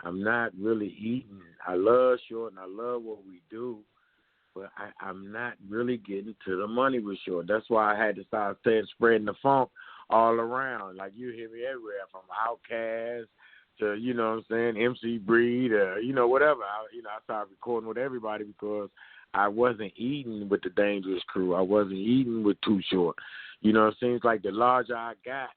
I'm not really eating. I love Short and I love what we do, but I'm not really getting to the money with Short. That's why I had to start spreading the funk all around. Like you hear me everywhere, from Outkast to, you know what I'm saying, MC Breed, you know, whatever. I started recording with everybody because I wasn't eating with the Dangerous Crew. I wasn't eating with Too Short. You know, it seems like the larger I got,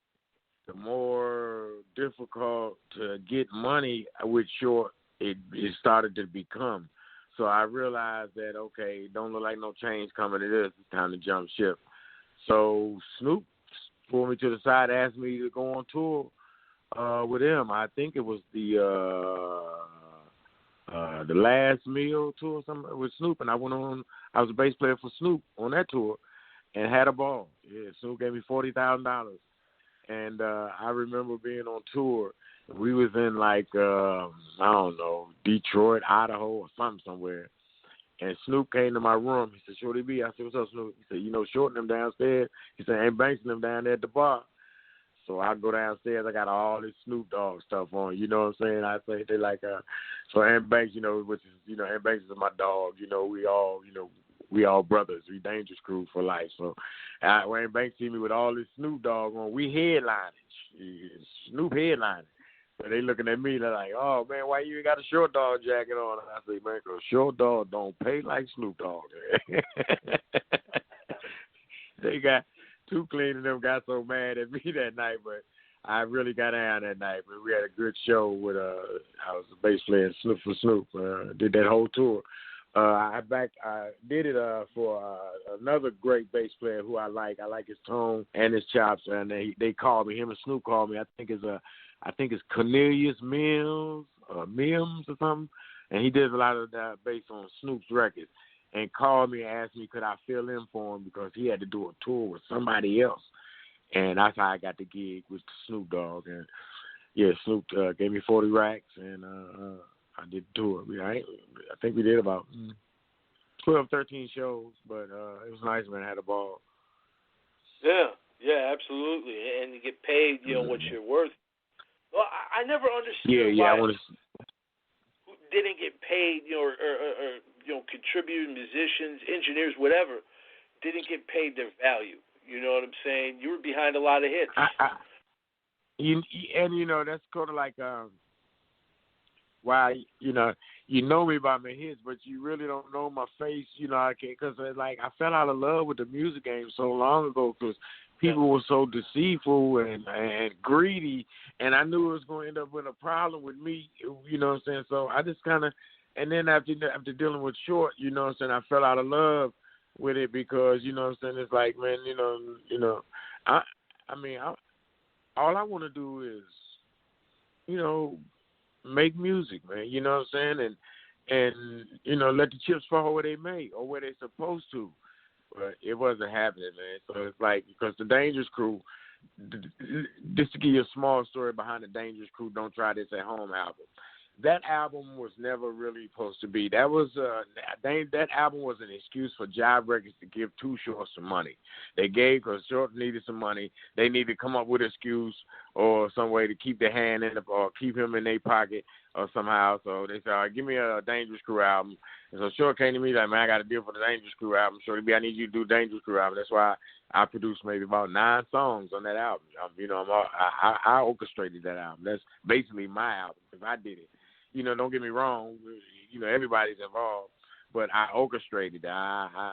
the more difficult to get money with Short it started to become. So I realized that, okay, don't look like no change coming to this. It's time to jump ship. So Snoop pulled me to the side, asked me to go on tour with him. I think it was the Last Meal tour or something with Snoop, and I went on. I was a bass player for Snoop on that tour and had a ball. Yeah, Snoop gave me $40,000. And I remember being on tour. We was in like, I don't know, Detroit, Idaho, or somewhere. And Snoop came to my room. He said, Shorty B. I said, what's up, Snoop? He said, you know, Short and them downstairs. He said, ain't Banks and them down there at the bar. So I go downstairs. I got all this Snoop Dogg stuff on. You know what I'm saying? I say they like, so Aunt Banks, you know, which is, you know, Aunt Banks is my dog. You know, we all brothers. We Dangerous Crew for life. So when Aunt Banks see me with all this Snoop Dogg on, we headlining. Snoop headlining. So they looking at me, they're like, oh, man, why you ain't got a Short Dog jacket on? And I say, man, because Short Dog don't pay like Snoop Dogg. They got Too Clean and them got so mad at me that night, but I really got down that night. But we had a good show with, I was a bass player for Snoop, did that whole tour. I did it for another great bass player who I like. I like his tone and his chops, and they called me. Him and Snoop called me. I think it's Cornelius Mims or something, and he did a lot of that bass on Snoop's records. And called me and asked me could I fill in for him because he had to do a tour with somebody else, and that's how I got the gig with Snoop Dogg. And yeah, Snoop gave me 40 racks, and I did the tour. I think we did about 12, 13 shows, but it was nice, man. I had a ball. Yeah, absolutely. And you get paid, you know, what you're worth. Well, I never understood why who didn't get paid, you know, or you know, contributing musicians, engineers, whatever, didn't get paid their value. You know what I'm saying? You were behind a lot of hits. You know, that's kind of like why, you know me by my hits, but you really don't know my face, you know, because like I fell out of love with the music game so long ago because people were so deceitful and greedy, and I knew it was going to end up with a problem with me, you know what I'm saying? So I just kind of, and then after dealing with Short, you know what I'm saying, I fell out of love with it because, you know what I'm saying, it's like, man, you know, all I want to do is, you know, make music, man, you know what I'm saying, and you know, let the chips fall where they may or where they're supposed to. But it wasn't happening, man. So it's like, because the Dangerous Crew, just to give you a small story behind the Dangerous Crew, Don't Try This at Home album. That album was never really supposed to be. That was that album was an excuse for Jive Records to give Too Short some money. They gave because Short needed some money. They needed to come up with an excuse or some way to keep their hand in or keep him in their pocket or somehow. So they said, all right, give me a Dangerous Crew album. And so Short came to me like, man, I got a deal for the Dangerous Crew album. Shorty B, I need you to do Dangerous Crew album. That's why I produced maybe about 9 songs on that album. You know, I orchestrated that album. That's basically my album because I did it. You know, don't get me wrong. You know, everybody's involved, but I orchestrated it. I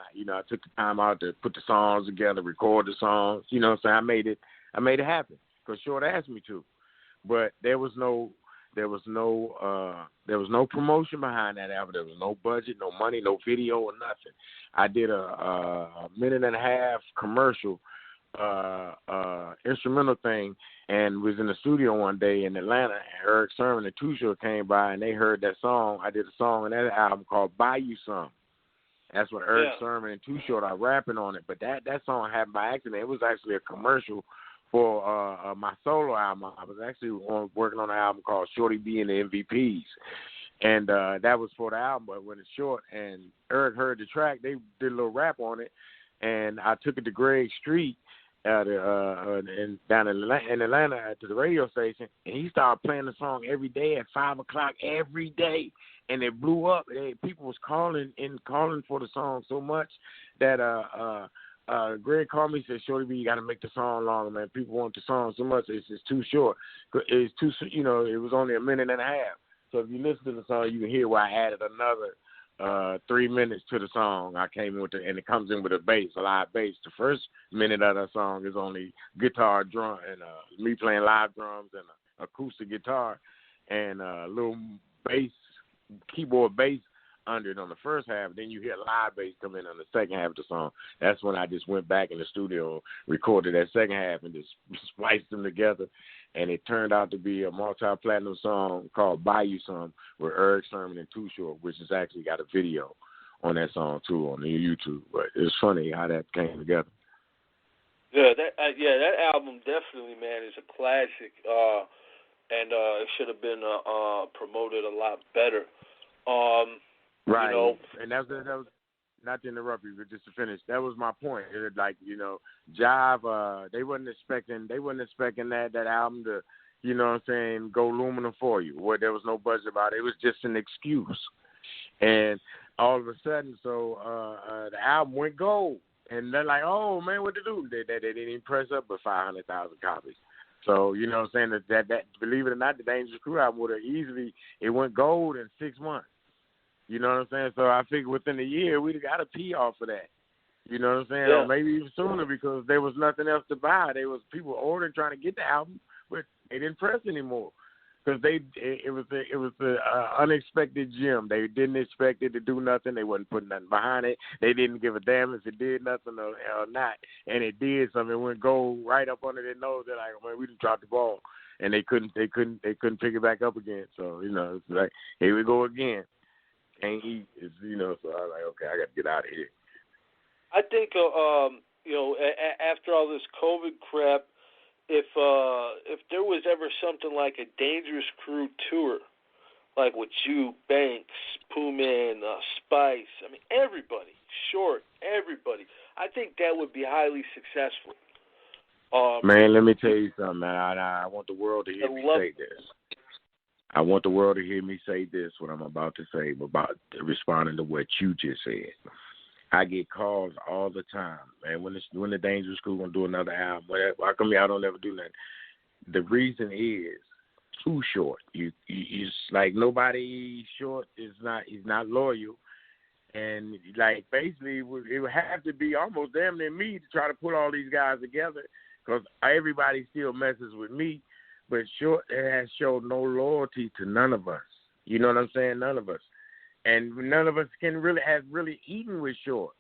took the time out to put the songs together, record the songs. You know what I'm saying? I made it happen because Short asked me to, but there was no promotion behind that album. There was no budget, no money, no video or nothing. I did a 1.5-minute commercial, instrumental thing, and was in the studio one day in Atlanta, and Eric Sermon and Too Short came by, and they heard that song. I did a song on that album called Buy You Some. That's what Eric Sermon and Too Short are rapping on it, but that song happened by accident. It was actually a commercial for my solo album. I was actually working on an album called Shorty B and the MVPs, and that was for the album, but when it's Short and Eric heard the track, they did a little rap on it, and I took it to Greg Street, down in Atlanta to the radio station, and he started playing the song every day at 5:00 every day, and it blew up. People was calling for the song so much that Greg called me and said, "Shorty B, you got to make the song longer, man. People want the song so much, it's too short. It's too, it was only a minute and a half. So if you listen to the song, you can hear where I added another 3 minutes to the song. I came with and it comes in with a bass, a live bass. The first minute of that song is only guitar, drum, and me playing live drums and acoustic guitar and a little bass, keyboard bass under it on the first half. Then you hear live bass come in on the second half of the song. That's when I just went back in the studio, recorded that second half, and just spliced them together. And it turned out to be a multi-platinum song called Buy You Some with Eric Sermon and Too Short, which has actually got a video on that song, too, on the YouTube. But it's funny how that came together. Yeah, that album definitely, man, is a classic, and it should have been promoted a lot better. Right, you know, and that was not to interrupt you, but just to finish, that was my point. It was like, Jive, they wasn't expecting that album to, what I'm saying, go luminous for you. Where there was no budget about it. It was just an excuse. And all of a sudden, so the album went gold. And they're like, oh, man, what to do? They didn't even press up but 500,000 copies. So, what I'm saying, that believe it or not, the Dangerous Crew album would have it went gold in 6 months. You know what I'm saying? So I figured within a year we'd have got a P off of that. You know what I'm saying? Yeah. Or maybe even sooner because there was nothing else to buy. There was people ordering trying to get the album, but they didn't press anymore because it was an unexpected gem. They didn't expect it to do nothing. They wasn't putting nothing behind it. They didn't give a damn if it did nothing or not, and it did something. It went gold right up under their nose. They're like, man, we just dropped the ball, and they couldn't pick it back up again. So it's like, here we go again. Can't eat, so I was like, okay, I got to get out of here. I think, after all this COVID crap, if there was ever something like a Dangerous Crew tour, like with you, Banks, Pooh Man, Spice, I mean, everybody, Short, everybody, I think that would be highly successful. Man, let me tell you something, man. I want the world to hear me say this. I want the world to hear me say this, what I'm about to say, about responding to what you just said. I get calls all the time, man. When the Dangerous Crew gonna do another album, whatever, how come y'all don't ever do that? The reason is Too Short. It's like nobody Short he's not loyal, and like basically it would have to be almost damn near me to try to put all these guys together because everybody still messes with me. But Short has showed no loyalty to none of us. You know what I'm saying? None of us. And none of us have really eaten with Short.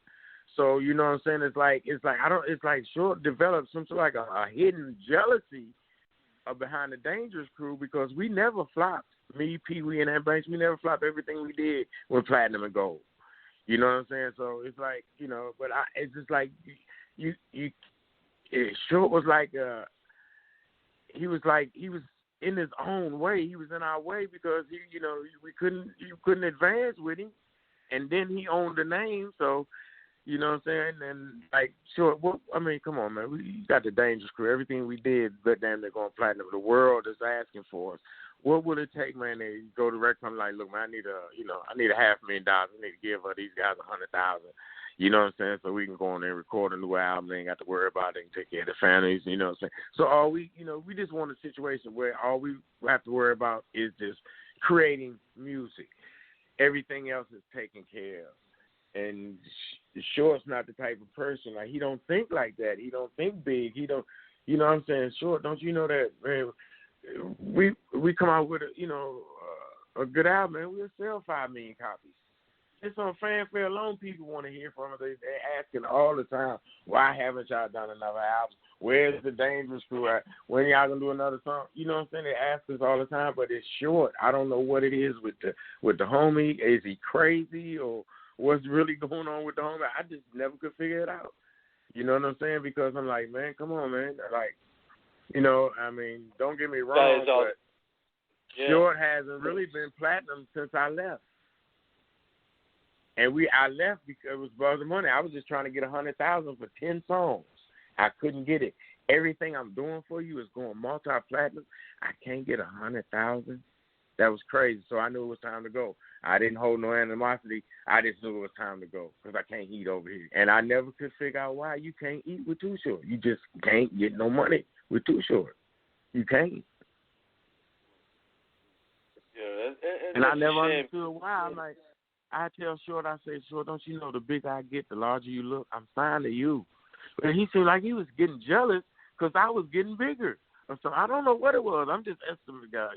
So, you know what I'm saying? It's like Short developed some sort of like a hidden jealousy behind the Dangerous Crew because we never flopped. Me, Pee Wee, and Banks, we never flopped. Everything we did was platinum and gold. You know what I'm saying? So it's like, but it's just like Short was like he was in his own way. He was in our way because you couldn't advance with him, and then he owned the name. So, you know what I'm saying? And like, sure. Well, I mean, come on, man. We got the Dangerous Crew. Everything we did, but damn, they're going platinum. The world is asking for us. What would it take, man? To go to record company like, look, man, I need $500,000. I need to give these guys $100,000. You know what I'm saying? So we can go on there and record a new album. They ain't got to worry about it and take care of the families. You know what I'm saying? So all we just want a situation where all we have to worry about is just creating music. Everything else is taken care of. And Short's not the type of person, like, he don't think like that. He don't think big. He don't, you know what I'm saying? Short, don't you know that, man, we come out with a good album, man, we'll sell 5 million copies. It's on fanfare alone. People want to hear from us. They're asking all the time, why haven't y'all done another album? Where's the Dangerous Crew at? When y'all gonna do another song? You know what I'm saying? They ask us all the time, but it's Short. I don't know what it is with the homie. Is he crazy or what's really going on with the homie? I just never could figure it out. You know what I'm saying? Because I'm like, man, come on, man. Like, I mean, don't get me wrong, but Short hasn't really been platinum since I left. And I left because it was about the money. I was just trying to get $100,000 for 10 songs, I couldn't get it. Everything I'm doing for you is going multi-platinum. I can't get 100,000. That was crazy. So I knew it was time to go. I didn't hold no animosity. I just knew it was time to go because I can't eat over here. And I never could figure out why you can't eat with Too Short. You just can't get no money with Too Short. You can't. Yeah, and I never understood why. I'm like, I tell Short, I say, Short, don't you know the bigger I get, the larger you look? I'm signed to you. But he seemed like he was getting jealous because I was getting bigger. So I don't know what it was. I'm just estimating God,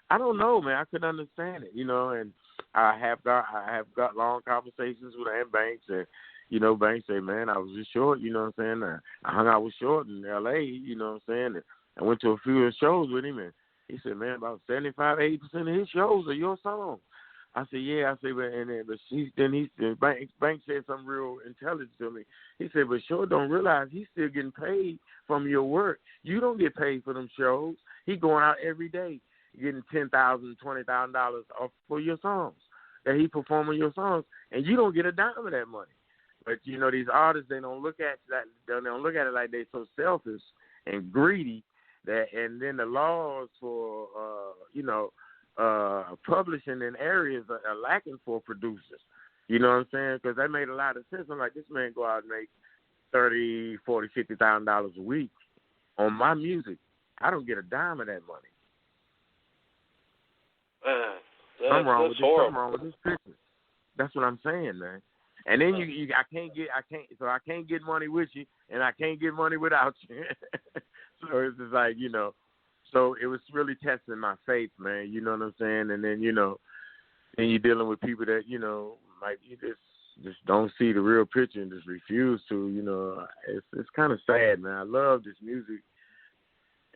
I don't know, man. I couldn't understand it, and I have got long conversations with Banks, and Banks say, man, I was just Short, you know what I'm saying? I hung out with Short in L.A., you know what I'm saying? And I went to a few of his shows with him, and he said, man, about 75, 80% of his shows are your songs. I said, yeah. I said, but Banks said something real intelligent to me. He said, but Short don't realize he's still getting paid from your work. You don't get paid for them shows. He going out every day getting $10,000, $20,000 for your songs that he performing your songs, and you don't get a dime of that money. But these artists, they don't look at that. They don't look at it like they're so selfish and greedy that. And then the laws for publishing in areas are lacking for producers. You know what I'm saying? Because that made a lot of sense. I'm like, this man go out and make $30,000, $40,000, $50,000 a week on my music. I don't get a dime of that money. Something wrong with this picture. That's what I'm saying, man. And then I can't get money with you, and I can't get money without you. So it's just like, so it was really testing my faith, man. You know what I'm saying? And then, then you're dealing with people that, like you just don't see the real picture and just refuse to, It's kind of sad, man. I love this music.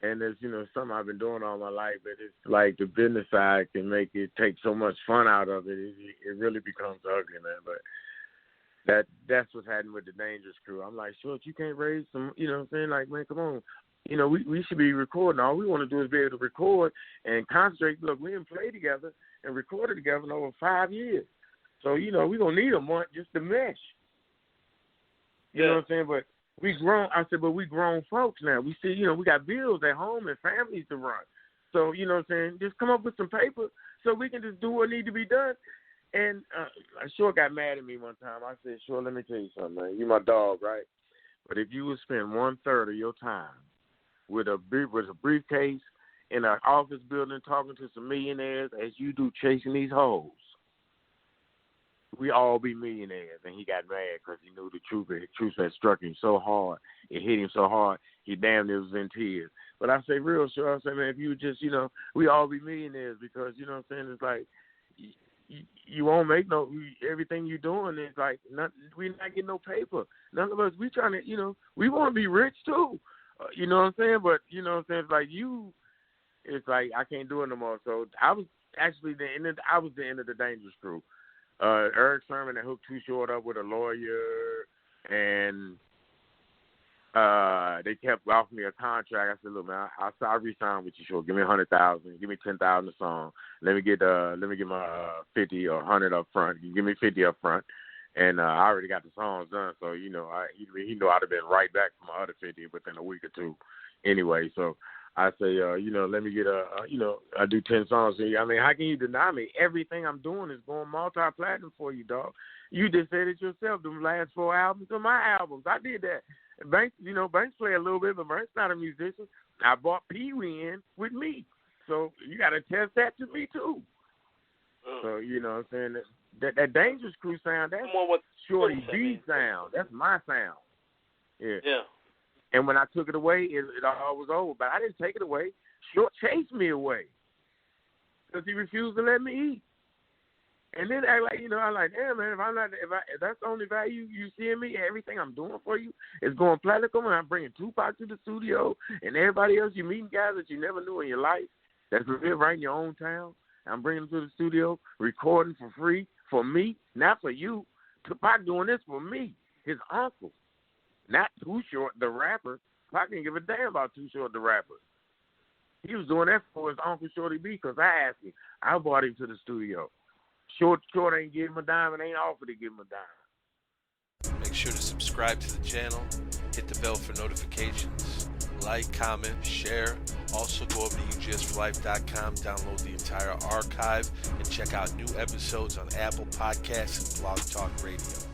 And there's, something I've been doing all my life, but it's like the business side can make it take so much fun out of it. It really becomes ugly, man. But that's what's happening with the Dangerous Crew. I'm like, Short, you can't raise some, you know what I'm saying? Like, man, come on. We should be recording. All we want to do is be able to record and concentrate. Look, we didn't play together and recorded together in over 5 years. So, we're going to need a month just to mesh. You know what I'm saying? But we grown. I said, but we grown folks now. We see, we got bills at home and families to run. So, you know what I'm saying? Just come up with some paper so we can just do what need to be done. And Short got mad at me one time. I said, Short, let me tell you something, man. You my dog, right? But if you would spend 1/3 of your time with a briefcase in an office building talking to some millionaires as you do chasing these hoes, we all be millionaires. And he got mad because he knew the truth had struck him so hard. It hit him so hard, he damn near was in tears. But I say real sure, I say, man, if you just, we all be millionaires because, you know what I'm saying, it's like you won't make everything you're doing is like, we not getting no paper. None of us, we trying to, we want to be rich too. You know what I'm saying? But, you know what I'm saying, it's like I can't do it no more. So I was actually the end of the Dangerous Crew. Eric Sermon had hooked Too Short up with a lawyer, and they kept offering me a contract. I said, look, man, I'll re-sign with you, Short. Give me $100,000. Give me $10,000 a song. Let me get my 50 or 100 up front. You give me 50 up front, and I already got the songs done. So he know I'd have been right back for my other 50 within a week or two. Anyway, so I say, let me get I do 10 songs. I mean, how can you deny me? Everything I'm doing is going multi-platinum for you, dog. You just said it yourself. The last 4 albums are my albums. I did that. Banks play a little bit, but Banks not a musician. I brought Pee Wee in with me. So you got to test that to me, too. So, you know what I'm saying? That Dangerous Crew sound, that's Shorty B sound. That's my sound. Yeah. And when I took it away, it all was over. But I didn't take it away. Short chased me away because he refused to let me eat. And then I'm like, damn, man, if that's the only value you see in me, everything I'm doing for you is going platinum, and I'm bringing Tupac to the studio, and everybody else, you meeting guys that you never knew in your life that's live right in your own town. I'm bringing them to the studio, recording for free for me, not for you. Tupac doing this for me, his uncle, not Too Short, the rapper. Tupac didn't give a damn about Too Short, the rapper. He was doing that for his uncle Shorty B because I asked him. I brought him to the studio. Short ain't give him a dime and ain't offered to give him a dime. Make sure to subscribe to the channel, hit the bell for notifications. Like, comment, share. Also go over to UGSforLife.com, download the entire archive, and check out new episodes on Apple Podcasts and Blog Talk Radio.